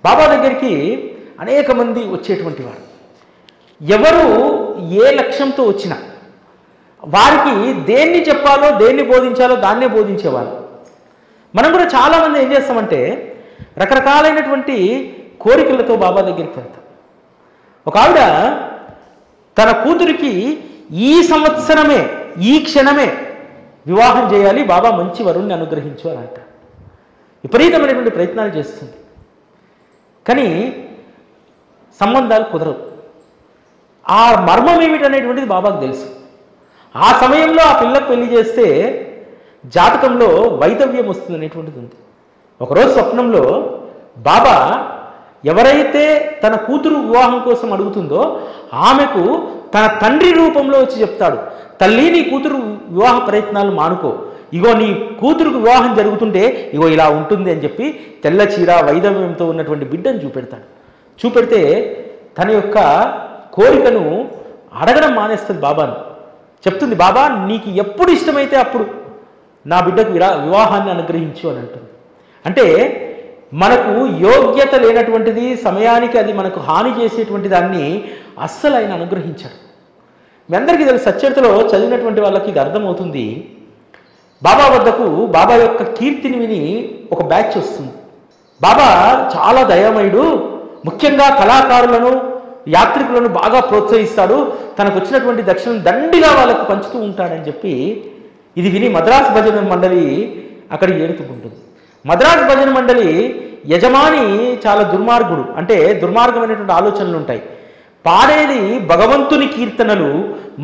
బాబా దగ్గరికి అనేక మంది వచ్చేటువంటి వారు, ఎవరు ఏ లక్ష్యంతో వచ్చినా వారికి దేన్ని చెప్పాలో, దేన్ని బోధించాలో దాన్నే బోధించేవారు. మనం కూడా చాలామంది ఏం చేస్తామంటే రకరకాలైనటువంటి కోరికలతో బాబా దగ్గరికి వెళ్తాం. ఒక ఆవిడ తన కూతురికి ఈ సంవత్సరమే, ఈ క్షణమే వివాహం చేయాలి, బాబా మంచి వరుణ్ణి అనుగ్రహించు అని అంట. విపరీతమైనటువంటి ప్రయత్నాలు చేస్తుంది, కానీ సంబంధాలు కుదరవు. ఆ మర్మం ఏమిటనేటువంటిది బాబాకు తెలుసు. ఆ సమయంలో ఆ పిల్లకు పెళ్లి చేస్తే జాతకంలో వైదవ్యం వస్తుంది అనేటువంటిది ఉంది. ఒకరోజు స్వప్నంలో బాబా ఎవరైతే తన కూతురు వివాహం కోసం అడుగుతుందో ఆమెకు తన తండ్రి రూపంలో వచ్చి చెప్తాడు, తల్లి నీ కూతురు వివాహ ప్రయత్నాలు మానుకో, ఇగో నీ కూతురుకు వివాహం జరుగుతుంటే ఇగో ఇలా ఉంటుంది అని చెప్పి తెల్ల చీర వైదవ్యంతో ఉన్నటువంటి బిడ్డను చూపెడితే తన యొక్క కోరికను అడగడం మానేస్తుంది. బాబాను చెప్తుంది, బాబా నీకు ఎప్పుడు ఇష్టమైతే అప్పుడు నా బిడ్డకు వివాహాన్ని అనుగ్రహించు అని అంటుంది. అంటే మనకు యోగ్యత లేనటువంటిది, సమయానికి అది మనకు హాని చేసేటువంటి దాన్ని అస్సలు ఆయన అనుగ్రహించాడు. మీ అందరికీ తెలుసు, సచ్చరితలో చదివినటువంటి వాళ్ళకి ఇది అర్థమవుతుంది. బాబా వద్దకు బాబా యొక్క కీర్తిని విని ఒక బ్యాచ్ వస్తుంది. బాబా చాలా దయామయుడు, ముఖ్యంగా కళాకారులను, యాత్రికులను బాగా ప్రోత్సహిస్తాడు, తనకు వచ్చినటువంటి దక్షిణ దండిగా వాళ్ళకు పంచుతూ ఉంటాడని చెప్పి ఇది విని మద్రాసు భజన మండలి అక్కడికి ఏడుతుకుంటుంది. మద్రాసు భజన మండలి యజమాని చాలా దుర్మార్గుడు, అంటే దుర్మార్గమైనటువంటి ఆలోచనలు ఉంటాయి. పాడేది భగవంతుని కీర్తనలు,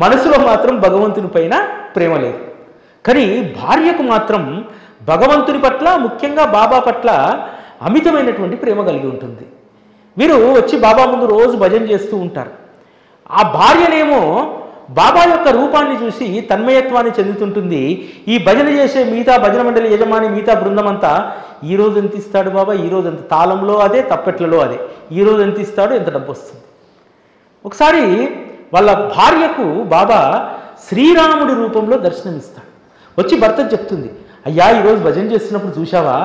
మనసులో మాత్రం భగవంతుని పైన ప్రేమ లేదు. కానీ భార్యకు మాత్రం భగవంతుని పట్ల, ముఖ్యంగా బాబా పట్ల అమితమైనటువంటి ప్రేమ కలిగి ఉంటుంది. వీరు వచ్చి బాబా ముందు రోజు భజన చేస్తూ ఉంటారు. ఆ భార్యనేమో బాబా యొక్క రూపాన్ని చూసి తన్మయత్వాన్ని చెందుతుంటుంది. ఈ భజన చేసే మిగతా భజన మండలి యజమాని, మిగతా బృందం అంతా ఈరోజు ఎంత ఇస్తాడు బాబా, ఈరోజు ఎంత, తాళంలో అదే, తప్పెట్లలో అదే, ఈరోజు ఎంత ఇస్తాడు, ఎంత డబ్బు వస్తుంది. ఒకసారి వాళ్ళ భార్యకు బాబా శ్రీరాముడి రూపంలో దర్శనమిస్తాడు. వచ్చి భర్త చెప్తుంది, అయ్యా ఈరోజు భజన చేస్తున్నప్పుడు చూశావా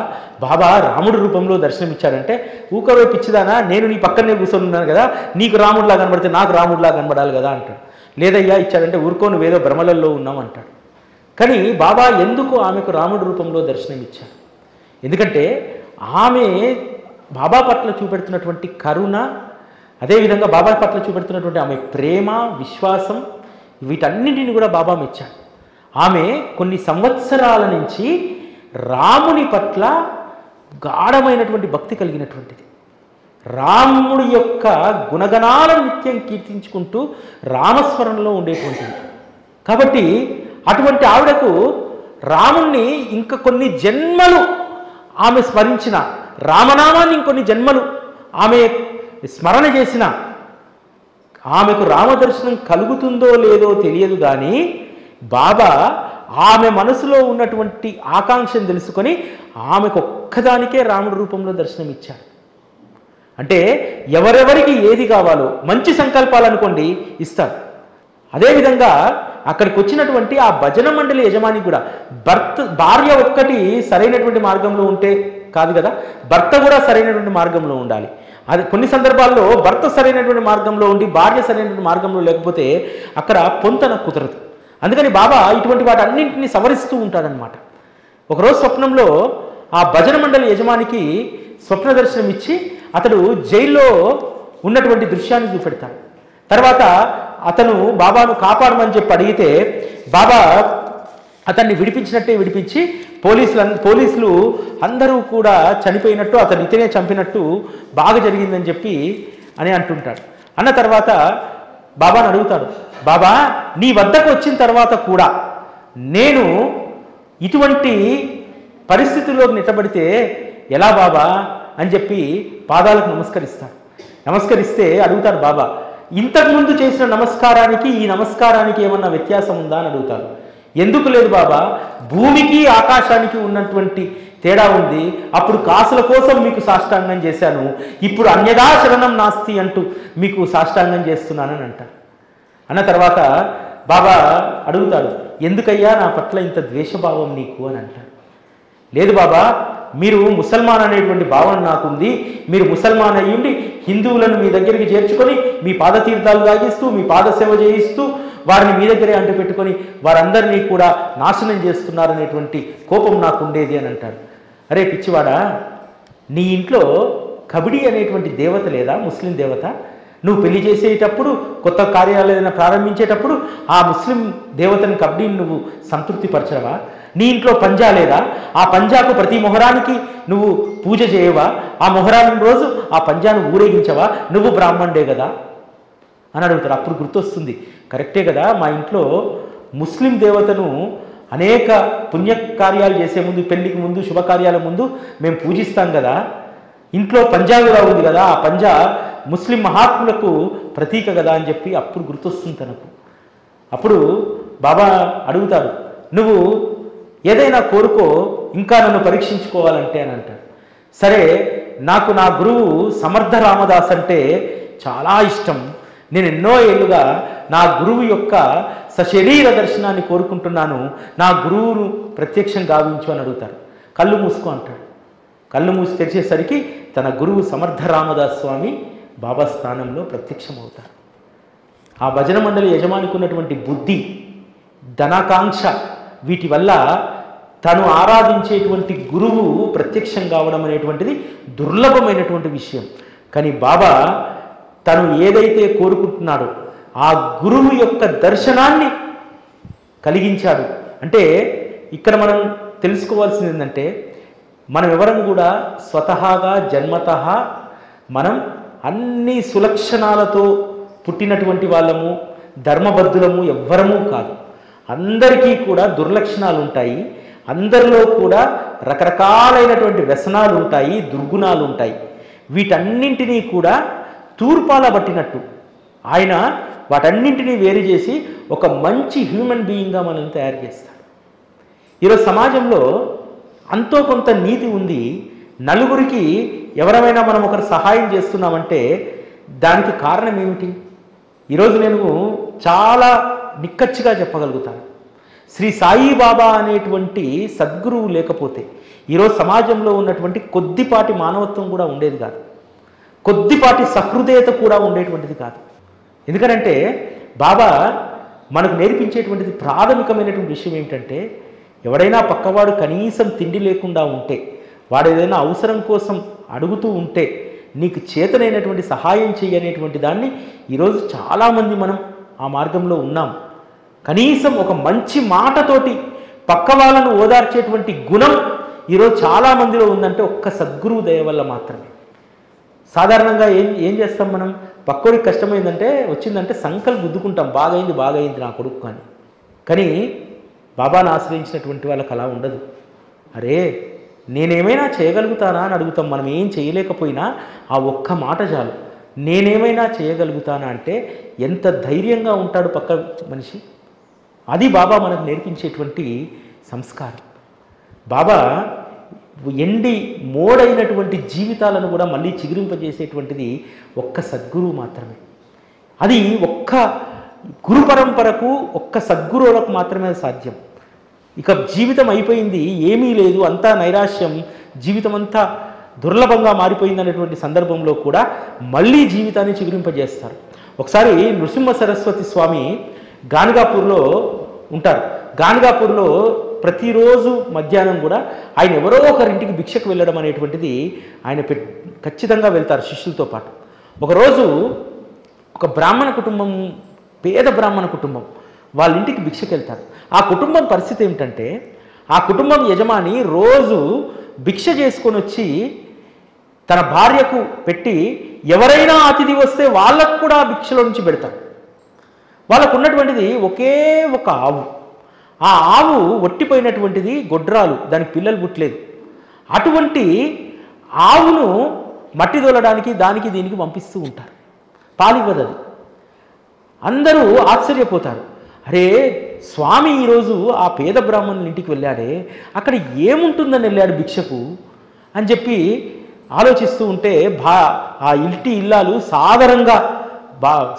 బాబా రాముడి రూపంలో దర్శనమిచ్చాడంటే, ఊకవే పిచ్చిదానా, నేను నీ పక్కనే కూర్చొని ఉన్నాను కదా, నీకు రాముడిలా కనబడితే నాకు రాముడిలా కనబడాలి కదా అంటాడు. లేదయ్యా ఇచ్చాడంటే ఊరుకో నువ్వేదో భ్రమలలో ఉన్నావు అంటాడు. కానీ బాబా ఎందుకు ఆమెకు రాముడి రూపంలో దర్శనమిచ్చాడు? ఎందుకంటే ఆమె బాబా పట్ల చూపెడుతున్నటువంటి కరుణ, అదేవిధంగా బాబా పట్ల చూపెడుతున్నటువంటి ఆమె ప్రేమ, విశ్వాసం, వీటన్నింటిని కూడా బాబా మెచ్చాడు. ఆమె కొన్ని సంవత్సరాల నుంచి రాముని పట్ల గాఢమైనటువంటి భక్తి కలిగినటువంటిది. రాముడి యొక్క గుణగణాలను నిత్యం కీర్తించుకుంటూ రామస్మరణలో ఉండేటువంటిది. కాబట్టి అటువంటి ఆవిడకు రాముణ్ణి ఇంకా కొన్ని జన్మలు ఆమె స్మరించిన, రామనామాన్ని ఇంకొన్ని జన్మలు ఆమె స్మరణ చేసిన ఆమెకు రామదర్శనం కలుగుతుందో లేదో తెలియదు. కానీ బాబా ఆమె మనసులో ఉన్నటువంటి ఆకాంక్షను తెలుసుకొని ఆమెకు ఒక్కదానికే రాముడి రూపంలో దర్శనం ఇచ్చాడు. అంటే ఎవరెవరికి ఏది కావాలో, మంచి సంకల్పాలు అనుకోండి ఇస్తాడు. అదేవిధంగా అక్కడికి వచ్చినటువంటి ఆ భజన మండలి యజమాని కూడా భార్య ఒక్కటి సరైనటువంటి మార్గంలో ఉంటే కాదు కదా, భర్త కూడా సరైనటువంటి మార్గంలో ఉండాలి. అది కొన్ని సందర్భాల్లో భర్త సరైనటువంటి మార్గంలో ఉండి భార్య సరైనటువంటి మార్గంలో లేకపోతే అక్కడ పొంతన కుదరదు. అందుకని బాబా ఇటువంటి వాటన్నింటినీ సవరిస్తూ ఉంటాడనమాట. ఒకరోజు స్వప్నంలో ఆ భజన మండలి యజమానికి స్వప్న దర్శనం ఇచ్చి అతడు జైల్లో ఉన్నటువంటి దృశ్యాన్ని చూపెడతాడు. తర్వాత అతను బాబాను చెప్పి అడిగితే బాబా అతన్ని విడిపించినట్టే విడిపించి పోలీసులు అందరూ కూడా చనిపోయినట్టు, అతను ఇతనే చంపినట్టు బాగా జరిగిందని చెప్పి అని అంటుంటాడు. అన్న తర్వాత బాబాను అడుగుతాడు, బాబా నీ వద్దకు వచ్చిన తర్వాత కూడా నేను ఇటువంటి పరిస్థితుల్లోకి నెట్టబడితే ఎలా బాబా అని చెప్పి పాదాలకు నమస్కరిస్తాడు. నమస్కరిస్తే అడుగుతాడు బాబా, ఇంతకుముందు చేసిన నమస్కారానికి ఈ నమస్కారానికి ఏమన్నా వ్యత్యాసం ఉందా అని అడుగుతాడు. ఎందుకు లేదు బాబా, భూమికి ఆకాశానికి ఉన్నటువంటి తేడా ఉంది. అప్పుడు కాసుల కోసం మీకు సాష్టాంగం చేశాను, ఇప్పుడు అన్యదా శరణం నాస్తి అంటూ మీకు సాష్టాంగం చేస్తున్నానని అంటారు. అన్న తర్వాత బాబా అడుగుతాడు, ఎందుకయ్యా నా పట్ల ఇంత ద్వేషభావం నీకు అని అంటాడు. లేదు బాబా, మీరు ముసల్మాన్ అనేటువంటి భావన నాకుంది. మీరు ముసల్మాన్ అయ్యుండి హిందువులను మీ దగ్గరికి చేర్చుకొని మీ పాదతీర్థాలు తాగిస్తూ మీ పాదసేవ చేయిస్తూ వారిని మీ దగ్గరే అంటు పెట్టుకొని వారందరినీ కూడా నాశనం చేస్తున్నారనేటువంటి కోపం నాకు ఉండేది అని అంటాడు. అరే పిచ్చివాడా, నీ ఇంట్లో కబడ్డీ అనేటువంటి దేవత లేదా, ముస్లిం దేవత? నువ్వు పెళ్లి చేసేటప్పుడు, కొత్త కార్యాలయాన్ని ప్రారంభించేటప్పుడు ఆ ముస్లిం దేవతని కబడ్డీని నువ్వు సంతృప్తిపరచవా? నీ ఇంట్లో పంజా లేదా? ఆ పంజాకు ప్రతి మొహరానికి నువ్వు పూజ చేయవా? ఆ మొహరాని రోజు ఆ పంజాను ఊరేగించవా? నువ్వు బ్రాహ్మణుడే కదా అని అడుగుతారు. అప్పుడు గుర్తొస్తుంది, కరెక్టే కదా, మా ఇంట్లో ముస్లిం దేవతను అనేక పుణ్యకార్యాలు చేసే ముందు, పెళ్లికి ముందు, శుభకార్యాల ముందు మేము పూజిస్తాం కదా. ఇంట్లో పంజా కూడా ఉంది కదా, ఆ పంజా ముస్లిం మహాత్ములకు ప్రతీక కదా అని చెప్పి అప్పుడు గుర్తొస్తుంది తనకు. అప్పుడు బాబా అడుగుతాడు, నువ్వు ఏదైనా కోరుకో, ఇంకా నన్ను పరీక్షించుకోవాలంటే అని అంటాడు. సరే, నాకు నా గురువు సమర్థ రామదాస్ అంటే చాలా ఇష్టం. నేను ఎన్నో ఏళ్ళుగా నా గురువు యొక్క సశరీర దర్శనాన్ని కోరుకుంటున్నాను. నా గురువును ప్రత్యక్షం గావించు అని అడుగుతారు. కళ్ళు మూసుకో అంటాడు. కళ్ళు మూసి తెరిచేసరికి తన గురువు సమర్థ రామదాస్ స్వామి బాబా స్థానంలో ప్రత్యక్షమవుతారు. ఆ భజన మండలి యజమానికి ఉన్నటువంటి బుద్ధి, ధనాకాంక్ష, వీటి వల్ల తను ఆరాధించేటువంటి గురువు ప్రత్యక్షం కావడం అనేటువంటిది దుర్లభమైనటువంటి విషయం. కానీ బాబా తను ఏదైతే కోరుకుంటున్నాడో ఆ గురువు యొక్క దర్శనాన్ని కలిగించాడు. అంటే ఇక్కడ మనం తెలుసుకోవాల్సింది ఏంటంటే, మనం ఎవరం కూడా స్వతహాగా జన్మతః మనం అన్ని సులక్షణాలతో పుట్టినటువంటి వాళ్ళము, ధర్మబద్ధులము ఎవ్వరము కాదు. అందరికీ కూడా దుర్లక్షణాలు ఉంటాయి. అందరిలో కూడా రకరకాలైనటువంటి వ్యసనాలు ఉంటాయి, దుర్గుణాలు ఉంటాయి. వీటన్నింటినీ కూడా తూర్పాల పట్టినట్టు ఆయన వాటన్నింటినీ వేరు చేసి ఒక మంచి హ్యూమన్ బీయింగ్గా మనల్ని తయారు చేస్తాడు. ఈరోజు సమాజంలో అంతో కొంత నీతి ఉంది. నలుగురికి ఎవరైనా మనం ఒకరు సహాయం చేస్తున్నామంటే దానికి కారణం ఏమిటి? ఈరోజు నేను చాలా నిక్కచ్చిగా చెప్పగలుగుతాను, శ్రీ సాయిబాబా అనేటువంటి సద్గురువు లేకపోతే ఈరోజు సమాజంలో ఉన్నటువంటి కొద్దిపాటి మానవత్వం కూడా ఉండేది కాదు, కొద్దిపాటి సహృదయత కూడా ఉండేటువంటిది కాదు. ఎందుకనంటే బాబా మనకు నేర్పించేటువంటిది ప్రాథమికమైనటువంటి విషయం ఏమిటంటే, ఎవడైనా పక్కవాడు కనీసం తిండి లేకుండా ఉంటే, వాడు ఏదైనా అవసరం కోసం అడుగుతూ ఉంటే నీకు చేతనైనటువంటి సహాయం చేయనేటువంటి దాన్ని ఈరోజు చాలామంది మనం ఆ మార్గంలో ఉన్నాం. కనీసం ఒక మంచి మాటతోటి పక్క వాళ్ళను ఓదార్చేటువంటి గుణం ఈరోజు చాలామందిలో ఉందంటే ఒక్క సద్గురువు దయ వల్ల మాత్రమే. సాధారణంగా ఏం చేస్తాం మనం, పక్కోడికి కష్టమైందంటే వచ్చిందంటే సంకలు గుద్దుకుంటాం, బాగైంది నా కొడుకు అని. కానీ బాబాను ఆశ్రయించినటువంటి వాళ్ళకి అలా ఉండదు. అరే నేనేమైనా చేయగలుగుతానా అని అడుగుతాం. మనం ఏం చేయలేకపోయినా ఆ ఒక్క మాట చాలు, నేనేమైనా చేయగలుగుతానా అంటే ఎంత ధైర్యంగా ఉంటాడు పక్క మనిషి. అది బాబా మనకు నేర్పించేటువంటి సంస్కారం. బాబా ఎండి మోడైనటువంటి జీవితాలను కూడా మళ్ళీ చిగురింపజేసేటువంటిది ఒక్క సద్గురువు మాత్రమే. అది ఒక్క గురు పరంపరకు, ఒక్క సద్గురువులకు మాత్రమే సాధ్యం. ఇక జీవితం అయిపోయింది, ఏమీ లేదు, అంతా నైరాశ్యం, జీవితం అంతా దుర్లభంగా మారిపోయింది అనేటువంటి సందర్భంలో కూడా మళ్ళీ జీవితాన్ని చిగురింపజేస్తారు. ఒకసారి నృసింహ సరస్వతి స్వామి గాన్గాపూర్లో ఉంటారు. గాన్గాపూర్లో ప్రతిరోజు మధ్యాహ్నం కూడా ఆయన ఎవరో ఒకరింటికి భిక్షకు వెళ్ళడం అనేటువంటిది ఆయన ఖచ్చితంగా వెళ్తారు శిష్యులతో పాటు. ఒకరోజు ఒక బ్రాహ్మణ కుటుంబం, పేద బ్రాహ్మణ కుటుంబం వాళ్ళ ఇంటికి భిక్షకు వెళ్తారు. ఆ కుటుంబం పరిస్థితి ఏమిటంటే, ఆ కుటుంబం యజమాని రోజు భిక్ష చేసుకొని వచ్చి తన భార్యకు పెట్టి ఎవరైనా అతిథి వస్తే వాళ్ళకు కూడా భిక్షలో నుంచి పెడతారు. వాళ్ళకు ఉన్నటువంటిది ఒకే ఒక ఆవు. ఆ ఆవు ఒట్టిపోయినటువంటిది, గొడ్రాలు, దానికి పిల్లలు పుట్టలేదు. అటువంటి ఆవును మట్టి దోలడానికి దానికి దీనికి పంపిస్తూ ఉంటారు. పాలివ్వదు అది. అందరూ ఆశ్చర్యపోతారు. అరే స్వామి ఈరోజు ఆ పేద బ్రాహ్మణుల ఇంటికి వెళ్ళాడే, అక్కడ ఏముంటుందని వెళ్ళాడు భిక్షకు అని చెప్పి ఆలోచిస్తూ ఉంటే ఆ ఇంటి ఇల్లాలు సాదరంగా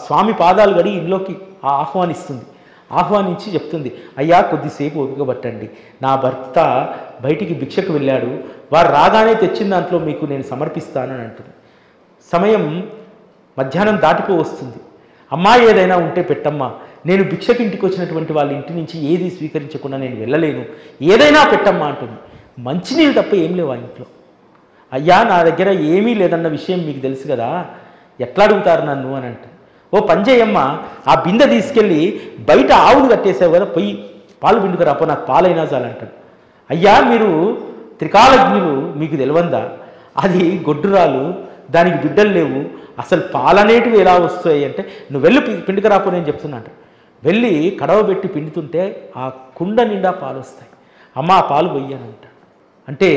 స్వామి పాదాలు గడి ఇంట్లోకి ఆహ్వానించి చెప్తుంది, అయ్యా కొద్దిసేపు ఓపిక పట్టండి, నా భర్త బయటికి భిక్షకు వెళ్ళాడు, వారు రాగానే తెచ్చిన దాంట్లో మీకు నేను సమర్పిస్తాను అని అంటుంది. సమయం మధ్యాహ్నం దాటిపో వస్తుంది. అమ్మా ఏదైనా ఉంటే పెట్టమ్మా, నేను భిక్షకి ఇంటికి వచ్చినటువంటి వాళ్ళ ఇంటి నుంచి ఏది స్వీకరించకుండా నేను వెళ్ళలేను, ఏదైనా పెట్టమ్మా అంటుంది. మంచినీళ్ళు తప్ప ఏం లేవు ఆ ఇంట్లో. అయ్యా నా దగ్గర ఏమీ లేదన్న విషయం మీకు తెలుసు కదా, ఎట్లా అడుగుతారు నన్ను అని అంటుంది. ఓ పని చేయమ్మా, ఆ బిందె తీసుకెళ్ళి బయట ఆవులు కట్టేసావు కదా, పోయి పాలు పిండుకురాపో, నాకు పాలైనా చాలంటాడు. అయ్యా మీరు త్రికాలజ్ఞులు, మీకు తెలియందా, అది గొడ్డురాలు, దానికి బిడ్డలు లేవు, అసలు పాలనేటివి ఎలా వస్తాయి అంటే, నువ్వు వెళ్ళి పిండుకురాపో నేను చెప్తున్నట్టు. వెళ్ళి కడవబెట్టి పిండుతుంటే ఆ కుండ నిండా పాలు వస్తాయి. అమ్మ ఆ పాలు పొయ్యానంటాడు. అంటే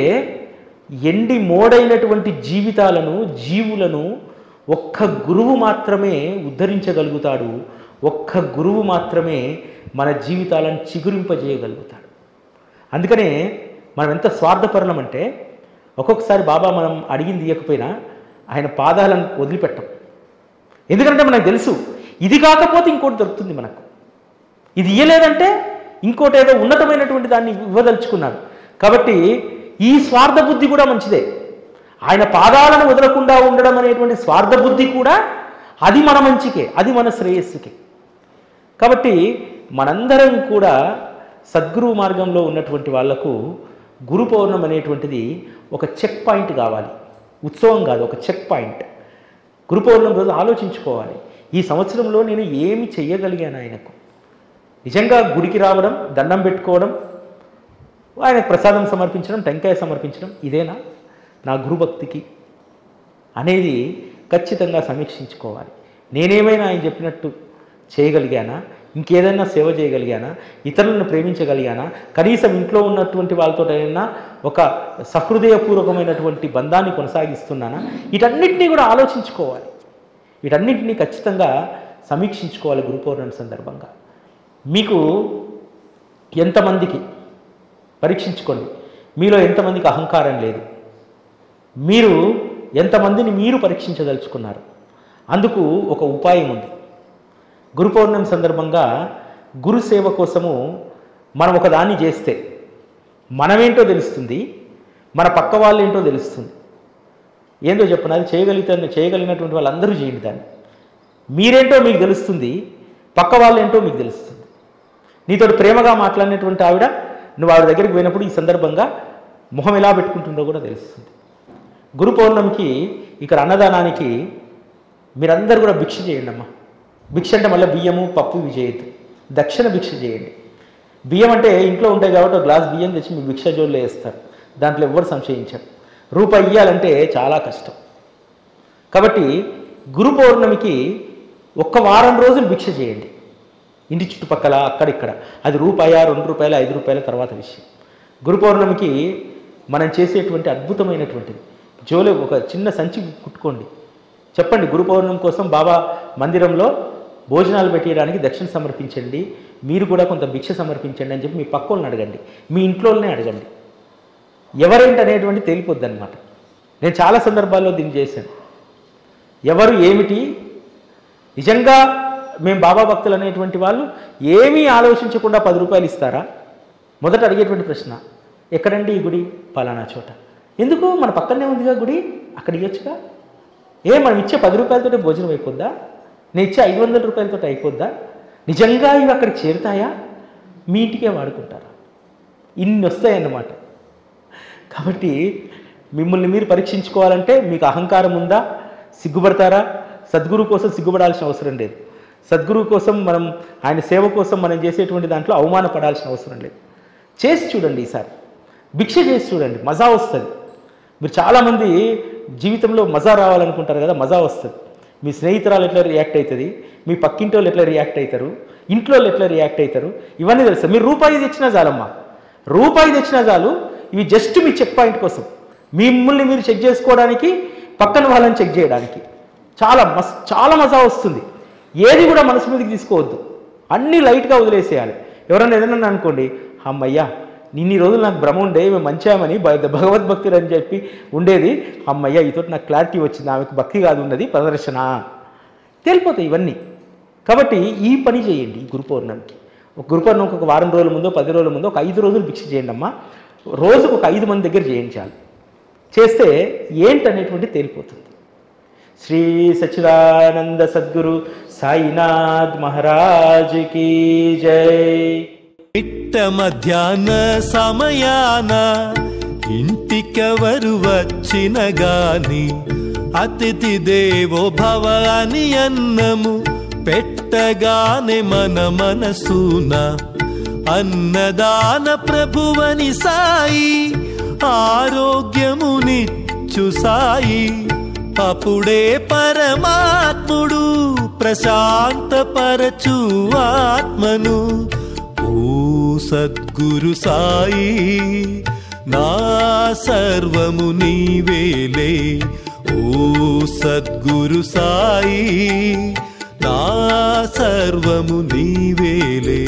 ఎండి మోడైనటువంటి జీవులను ఒక్క గురువు మాత్రమే ఉద్ధరించగలుగుతాడు. ఒక్క గురువు మాత్రమే మన జీవితాలను చిగురింపజేయగలుగుతాడు. అందుకనే మనం ఎంత స్వార్థపరులమంటే, ఒక్కొక్కసారి బాబా మనం అడిగింది ఇవ్వకపోయినా ఆయన పాదాలను వదిలిపెట్టం. ఎందుకంటే మనకు తెలుసు ఇది కాకపోతే ఇంకోటి దొరుకుతుంది మనకు, ఇది ఇయ్యలేదంటే ఇంకోటి ఏదో ఉన్నతమైనటువంటి దాన్ని ఇవ్వదలుచుకున్నాడు. కాబట్టి ఈ స్వార్థ బుద్ధి కూడా మంచిదే. ఆయన పాదాలను వదలకుండా ఉండడం అనేటువంటి స్వార్థ బుద్ధి కూడా అది మన మంచికే, అది మన శ్రేయస్సుకే. కాబట్టి మనందరం కూడా సద్గురువు మార్గంలో ఉన్నటువంటి వాళ్లకు గురు పౌర్ణమి అనేటువంటిది ఒక చెక్ పాయింట్ కావాలి. ఉత్సవం కాదు, ఒక చెక్ పాయింట్. గురు పౌర్ణమి రోజు ఆలోచించుకోవాలి, ఈ సంవత్సరంలో నేను ఏమి చెయ్యగలిగాను ఆయనకు. నిజంగా గుడికి రావడం, దండం పెట్టుకోవడం, ఆయనకు ప్రసాదం సమర్పించడం, టెంకాయ సమర్పించడం, ఇదేనా నా గురుభక్తికి అనేది ఖచ్చితంగా సమీక్షించుకోవాలి. నేనేమైనా ఆయన చెప్పినట్టు చేయగలిగానా, ఇంకేదైనా సేవ చేయగలిగానా, ఇతరులను ప్రేమించగలిగానా, కనీసం ఇంట్లో ఉన్నటువంటి వాళ్ళతోటైనా ఒక సహృదయపూర్వకమైనటువంటి బంధాన్ని కొనసాగిస్తున్నానా, వీటన్నిటినీ కూడా ఆలోచించుకోవాలి. వీటన్నిటినీ ఖచ్చితంగా సమీక్షించుకోవాలి గురు పౌర్ణమి సందర్భంగా. మీకు ఎంతమందికి పరీక్షించుకోండి, మీలో ఎంతమందికి అహంకారం లేదు, మీరు ఎంతమందిని మీరు పరీక్షించదలుచుకున్నారు. అందుకు ఒక ఉపాయం ఉంది. గురు పౌర్ణమి సందర్భంగా గురు సేవ కోసము మనం ఒక దాన్ని చేస్తే మనమేంటో తెలుస్తుంది, మన పక్క వాళ్ళు ఏంటో తెలుస్తుంది. ఏంటో చెప్పను, అది చేయగలిగినటువంటి వాళ్ళందరూ చేయండి దాన్ని. మీరేంటో మీకు తెలుస్తుంది, పక్క వాళ్ళు ఏంటో మీకు తెలుస్తుంది. నీతోటి ప్రేమగా మాట్లాడినటువంటి ఆవిడ నువ్వు ఆవిడ దగ్గరికి పోయినప్పుడు ఈ సందర్భంగా మొహం ఎలా పెట్టుకుంటుందో కూడా తెలుస్తుంది. గురు పౌర్ణమికి ఇక్కడ అన్నదానానికి మీరందరూ కూడా భిక్ష చేయండి అమ్మా. భిక్ష అంటే మళ్ళీ బియ్యము పప్పు ఇవి చేయొద్దు, దక్షిణ భిక్ష చేయండి. బియ్యం అంటే ఇంట్లో ఉంటాయి కాబట్టి ఒక గ్లాస్ బియ్యం తెచ్చి మీ భిక్ష జోల్లో వేస్తారు, దాంట్లో ఎవ్వరు సంశయించారు. రూపాయి ఇవ్వాలంటే చాలా కష్టం. కాబట్టి గురు పౌర్ణమికి ఒక్క వారం రోజులు భిక్ష చేయండి, ఇంటి చుట్టుపక్కల అక్కడిక్కడ. అది రూపాయ, 2 రూపాయలు, 5 రూపాయల తర్వాత విషయం. గురు పౌర్ణమికి మనం చేసేటువంటి అద్భుతమైనటువంటిది, జోలో ఒక చిన్న సంచి కుట్టుకోండి, చెప్పండి గురు పౌర్ణమి కోసం బాబా మందిరంలో భోజనాలు పెట్టేయడానికి దక్షిణ సమర్పించండి, మీరు కూడా కొంత భిక్ష సమర్పించండి అని చెప్పి మీ పక్కోళ్ళని అడగండి, మీ ఇంట్లోనే అడగండి. ఎవరేంటి అనేటువంటి తేలిపోద్ది అనమాట. నేను చాలా సందర్భాల్లో దీన్ని చేశాను. ఎవరు ఏమిటి, నిజంగా మేము బాబా భక్తులు అనేటువంటి వాళ్ళు ఏమీ ఆలోచించకుండా 10 రూపాయలు ఇస్తారా? మొదట అడిగేటువంటి ప్రశ్న, ఎక్కడండి ఈ గుడి? పలానా చోట. ఎందుకు? మన పక్కనే ఉందిగా గుడి, అక్కడ ఇవ్వచ్చుగా. మనం ఇచ్చే 10 రూపాయలతో భోజనం అయిపోద్దా? నేను ఇచ్చే 500 రూపాయలతో అయిపోద్దా? నిజంగా ఇవి అక్కడికి చేరుతాయా? మీ ఇంటికే వాడుకుంటారా? ఇన్ని వస్తాయన్నమాట. కాబట్టి మిమ్మల్ని మీరు పరీక్షించుకోవాలంటే మీకు అహంకారం ఉందా, సిగ్గుపడతారా? సద్గురు కోసం సిగ్గుపడాల్సిన అవసరం లేదు. సద్గురువు కోసం మనం, ఆయన సేవ కోసం మనం చేసేటువంటి దాంట్లో అవమానపడాల్సిన అవసరం లేదు. చేసి చూడండి, ఈసారి భిక్ష చేసి చూడండి, మజా వస్తుంది. మీరు చాలామంది జీవితంలో మజా రావాలనుకుంటారు కదా, మజా వస్తుంది. మీ స్నేహితురాలు ఎట్లా రియాక్ట్ అవుతుంది, మీ పక్కింటి వాళ్ళు ఎట్లా రియాక్ట్ అవుతారు, ఇంట్లో వాళ్ళు ఎట్లా రియాక్ట్ అవుతారు, ఇవన్నీ తెలుసు. మీరు రూపాయి తెచ్చినా చాలమ్మా, రూపాయి తెచ్చినా చాలు. ఇవి జస్ట్ మీ చెక్ పాయింట్ కోసం, మిమ్మల్ని మీరు చెక్ చేసుకోవడానికి, పక్కన వాళ్ళని చెక్ చేయడానికి. చాలా మజా వస్తుంది. ఏది కూడా మనసు మీదకి తీసుకోవద్దు, అన్నీ లైట్గా వదిలేసేయాలి. ఎవరైనా ఏదైనా అనుకోండి, అమ్మయ్యా ఇన్ని రోజులు నాకు భ్రమ ఉండే, మేము మంచామని భగవద్భక్తులు అని చెప్పి ఉండేది, అమ్మయ్యా ఈతోటి నాకు క్లారిటీ వచ్చింది, ఆమెకు భక్తి కాదు ఉన్నది ప్రదర్శన, తేలిపోతాయి ఇవన్నీ. కాబట్టి ఈ పని చేయండి. ఈ గురు పౌర్ణమికి, ఒక గురు పౌర్ణమికి ఒక వారం రోజుల ముందో 10 రోజుల ముందో ఒక 5 రోజులు భిక్ష చేయండి అమ్మా. రోజుకు ఒక 5 మంది దగ్గర చేయించాలి. చేస్తే ఏంటనేటువంటి తేలిపోతుంది. శ్రీ సచ్చిదానంద సద్గురు సాయినాథ్ మహారాజ్ కీ జై. మిట్ట మధ్యాహ్న సమయాన ఇంటికెవరు వచ్చిన గాని అతిథి దేవో భవ అని అన్నము పెట్టగానే మన మనసున అన్నదాన ప్రభువని సాయి ఆరోగ్యమునిచ్చు సాయి. అప్పుడే పరమాత్ముడు ప్రశాంతపరచు ఆత్మను. ఓ సద్గురు సాయి నా సర్వము నీవేలే. ఓ సద్గురు సాయి నా సర్వము నీవేలే.